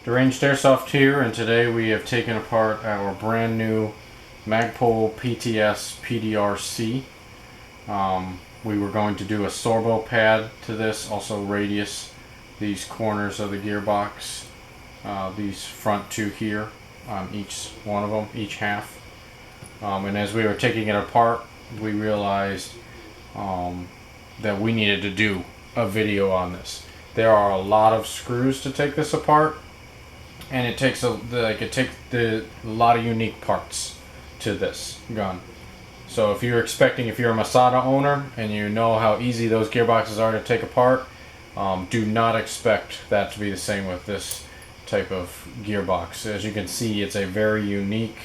Deranged Airsoft here, and today we have taken apart our brand new Magpul PTS PDR-C. We were going to do a sorbo pad to this, also radius these corners of the gearbox, these front two here on each one of them, each half. And as we were taking it apart, we realized that we needed to do a video on this. There are a lot of screws to take this apart, and it takes a lot of unique parts to this gun. So if you're a Masada owner and you know how easy those gearboxes are to take apart, do not expect that to be the same with this type of gearbox. As you can see, it's a very unique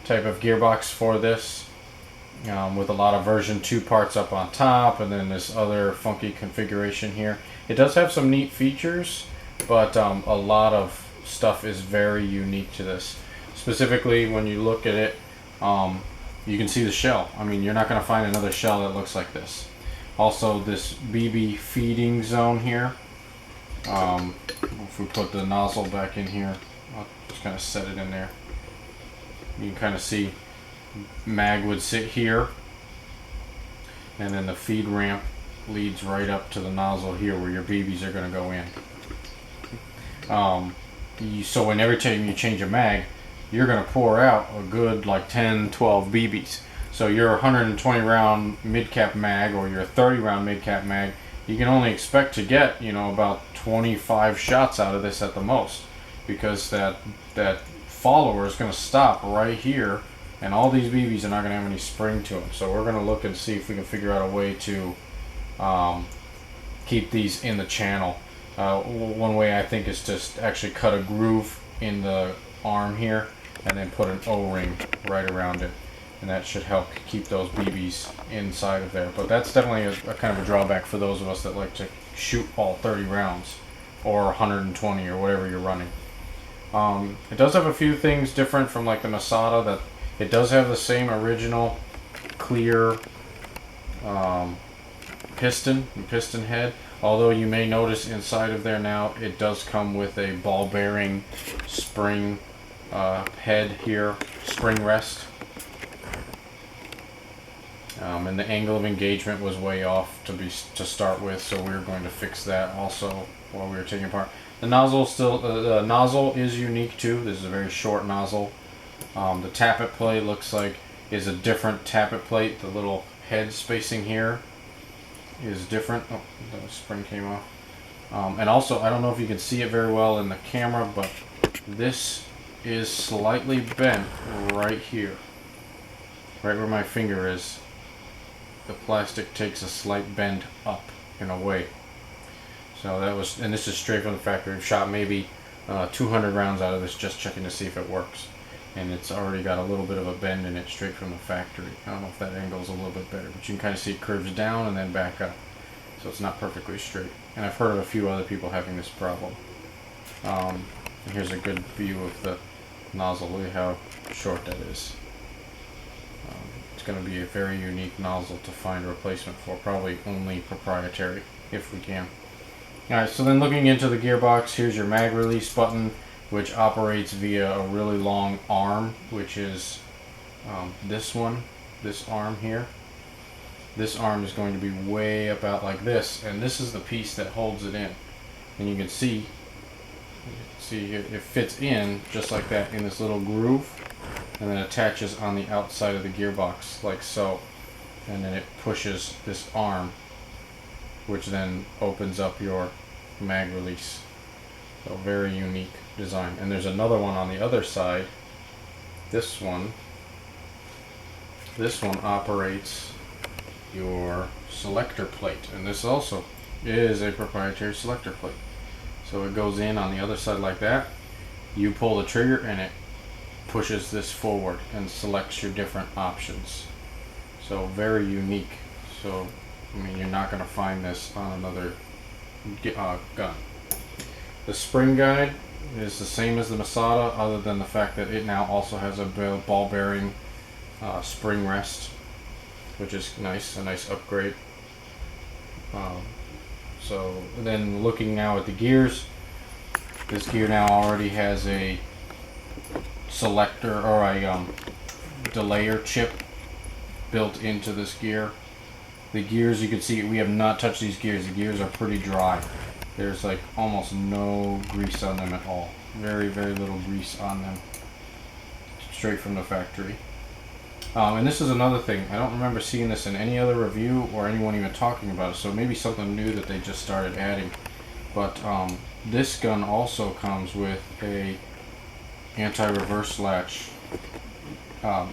type of gearbox for this, with a lot of version 2 parts up on top, and then this other funky configuration here. It does have some neat features, but a lot of stuff is very unique to this. Specifically, when you look at it, you can see the shell. I mean, you're not going to find another shell that looks like this. Also, this BB feeding zone here. If we put the nozzle back in here, I'll just kind of set it in there. You can kind of see mag would sit here, and then the feed ramp leads right up to the nozzle here where your BBs are going to go in. So whenever you change a mag, you're going to pour out a good like 10, 12 BBs. So your 120 round mid-cap mag or your 30 round mid-cap mag, you can only expect to get, about 25 shots out of this at the most, because that follower is going to stop right here, and all these BBs are not going to have any spring to them. So we're going to look and see if we can figure out a way to keep these in the channel. One way I think is to actually cut a groove in the arm here and then put an O-ring right around it, and that should help keep those BBs inside of there. But that's definitely a kind of a drawback for those of us that like to shoot all 30 rounds or 120 or whatever you're running. It does have a few things different from like the Masada, that it does have the same original clear piston head, although you may notice inside of there now it does come with a ball bearing spring head here, spring rest, and the angle of engagement was way off to start with, so we were going to fix that also while we were taking apart. The nozzle the nozzle is unique too. This is a very short nozzle. The tappet plate looks like is a different tappet plate. The little head spacing here is different. Oh, the spring came off. And also, I don't know if you can see it very well in the camera, but this is slightly bent right here, right where my finger is. The plastic takes a slight bend up in a way. So that was, and this is straight from the factory. We've shot maybe 200 rounds out of this just checking to see if it works, and it's already got a little bit of a bend in it straight from the factory. I don't know if that angle is a little bit better, but you can kind of see it curves down and then back up, so it's not perfectly straight. And I've heard of a few other people having this problem. And here's a good view of the nozzle. Look at how short that is. It's going to be a very unique nozzle to find a replacement for, probably only proprietary if we can. Alright, so then looking into the gearbox, here's your mag release button, which operates via a really long arm, which is this arm here. This arm is going to be way about like this, and this is the piece that holds it in. And you can see it fits in just like that in this little groove, and then attaches on the outside of the gearbox like so, and then it pushes this arm, which then opens up your mag release. So very unique design. And there's another one on the other side. This one operates your selector plate, and this also is a proprietary selector plate. So it goes in on the other side like that. You pull the trigger and it pushes this forward and selects your different options. So very unique. So I mean, you're not going to find this on another gun. The spring guide is the same as the Masada, other than the fact that it now also has a ball bearing spring rest, which is nice, a nice upgrade. So then looking now at the gears, This gear now already has a selector or a delayer chip built into this gear. The gears, you can see, we have not touched these gears. The gears are pretty dry. There's like almost no grease on them at all. Very, very little grease on them. Straight from the factory. And this is another thing. I don't remember seeing this in any other review or anyone even talking about it. So maybe something new that they just started adding. But this gun also comes with a anti-reverse latch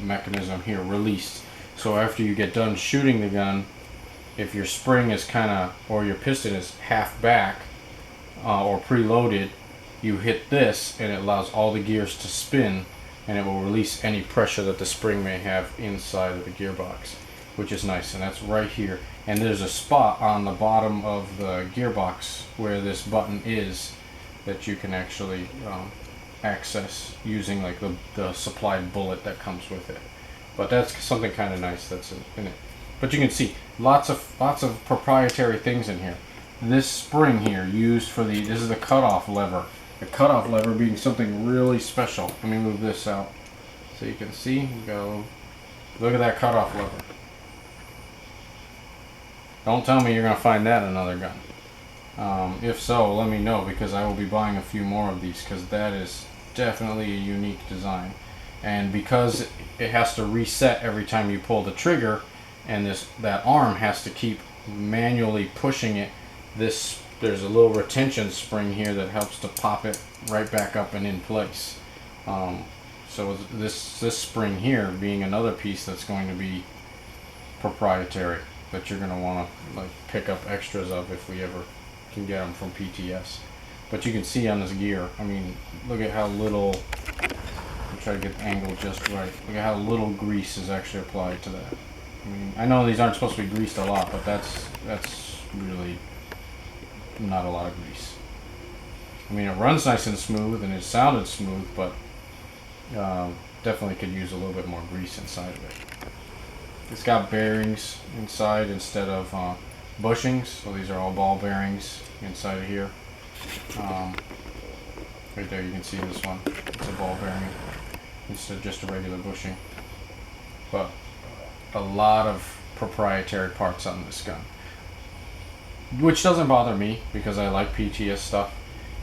mechanism here, released. So after you get done shooting the gun, if your spring is kind of, or your piston is half back or preloaded, you hit this and it allows all the gears to spin, and it will release any pressure that the spring may have inside of the gearbox, which is nice. And that's right here. And there's a spot on the bottom of the gearbox where this button is that you can actually access using like the supplied bullet that comes with it. But that's something kind of nice that's in it. But you can see lots of proprietary things in here. This spring here used for this is the cutoff lever. The cutoff lever being something really special. Let me move this out so you can see. Go look at that cutoff lever. Don't tell me you're going to find that in another gun. If so, let me know, because I will be buying a few more of these, because that is definitely a unique design. And because it has to reset every time you pull the trigger, and that arm has to keep manually pushing it, there's a little retention spring here that helps to pop it right back up and in place. So this spring here being another piece that's going to be proprietary, that you're going to want to like pick up extras of if we ever can get them from PTS. But you can see on this gear, I mean, look at how little, I'll try to get the angle just right, look at how little grease is actually applied to that. I mean, I know these aren't supposed to be greased a lot, but that's really not a lot of grease. I mean, it runs nice and smooth, and it sounded smooth, but definitely could use a little bit more grease inside of it. It's got bearings inside instead of bushings, so these are all ball bearings inside of here. Right there you can see this one, it's a ball bearing instead of just a regular bushing. But a lot of proprietary parts on this gun, which doesn't bother me because I like PTS stuff,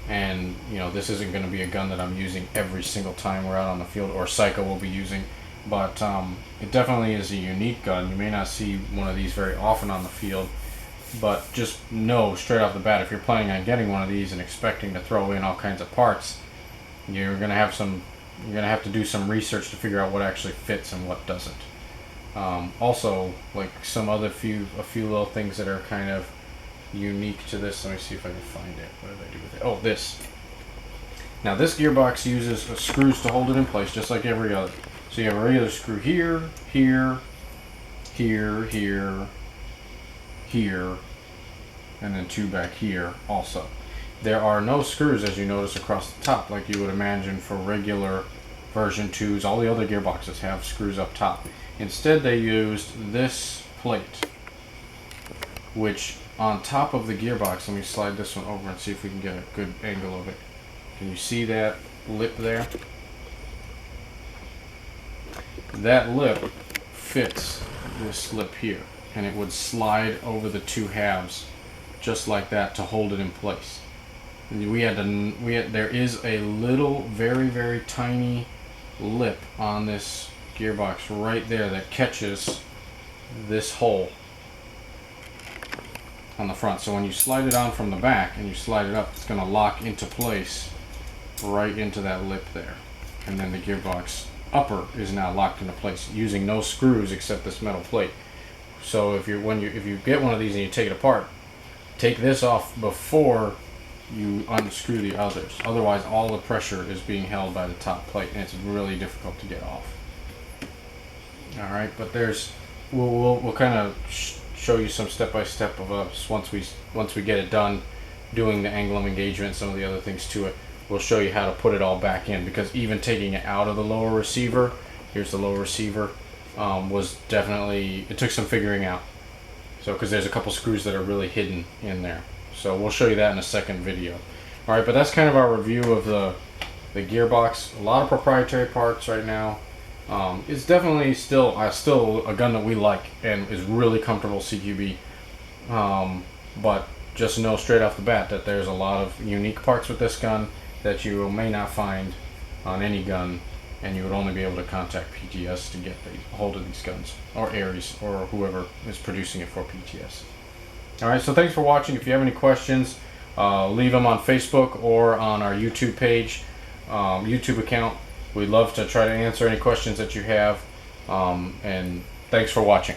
and you know, this isn't going to be a gun that I'm using every single time we're out on the field, or Psycho will be using, but it definitely is a unique gun. You may not see one of these very often on the field, but just know straight off the bat, if you're planning on getting one of these and expecting to throw in all kinds of parts, you're going to have to do some research to figure out what actually fits and what doesn't. Also, like a few little things that are kind of unique to this. Let me see if I can find it. What did I do with it? Oh, this. Now this gearbox uses screws to hold it in place, just like every other. So you have a regular screw here, here, here, here, here, and then two back here also. There are no screws, as you notice, across the top like you would imagine for regular version 2s. All the other gearboxes have screws up top. Instead, they used this plate, which on top of the gearbox, let me slide this one over and see if we can get a good angle of it. Can you see that lip there? That lip fits this lip here, and it would slide over the two halves just like that to hold it in place. And there is a little, very, very tiny lip on this gearbox right there that catches this hole on the front. So when you slide it on from the back and you slide it up, it's going to lock into place right into that lip there. And then the gearbox upper is now locked into place using no screws except this metal plate. So if you get one of these and you take it apart, take this off before you unscrew the others. Otherwise, all the pressure is being held by the top plate, and it's really difficult to get off. All right, but we'll kind of show you some step-by-step of us once we get it done doing the angle of engagement and some of the other things to it. We'll show you how to put it all back in, because even taking it out of the lower receiver, here's the lower receiver, was definitely, it took some figuring out. So, because there's a couple screws that are really hidden in there. So we'll show you that in a second video. All right, but that's kind of our review of the gearbox. A lot of proprietary parts right now. It's definitely still a gun that we like and is really comfortable CQB. But just know straight off the bat that there's a lot of unique parts with this gun that you may not find on any gun, and you would only be able to contact PTS to get a hold of these guns, or Ares, or whoever is producing it for PTS. Alright, so thanks for watching. If you have any questions, leave them on Facebook or on our YouTube page, YouTube account. We'd love to try to answer any questions that you have, and thanks for watching.